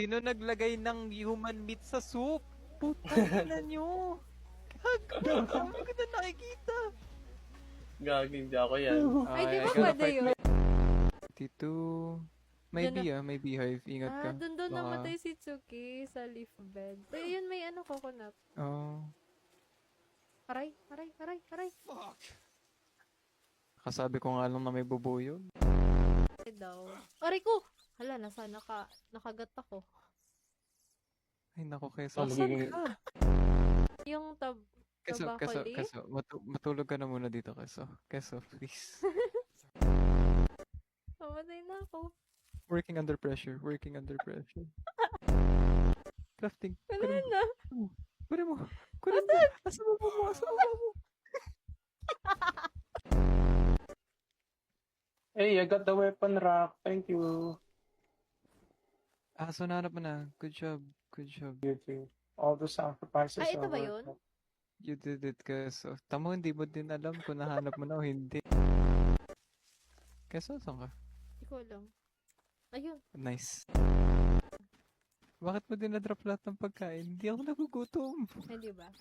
Sino naglagay ng human meat sa soup? Putang ina nyo! Gago! Kami ko na nakikita! Gaging, di ako yan. Ay, di ba I gotta pwede fight yun? my- Tito... May Diyan bee may beehive. Ingat ka. Doon Baka- namatay si Tsuki sa leaf bed. Eh, yun may ano, coconut. Oh. Aray, aray, aray, aray. Kasabi ko nga lang na may bubo yun. Ay daw. Aray ko! Hala, nakagat ako. Ay nako, Keso. Oh, Saan magiging- ka? Yung Keso, tobacco leaf? matulog ka na muna dito, Keso. Keso, please. Mamatay na ako. Working under pressure. Crafting. Wala na. Kunin mo. Asa mo. Hey, I got the weapon rack. Thank you. So nahanap mo na. Good job. You too. All the sacrifices Ay, ito ba are yun? worth it. You did it, Keso. Tamo, hindi mo din alam kung nahanap mo na o hindi. Keso, saan ka? Hindi ko alam. Ayun. Nice. Bakit mo din na-drop lahat ng pagkain? Hindi ako nagugutom. Ay, di ba?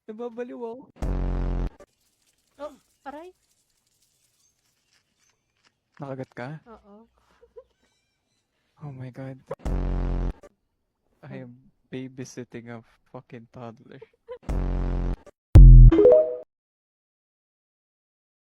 Nababaliw ako. Oh, aray. Nakagat ka? Oo. Oh my god. I am babysitting a fucking toddler.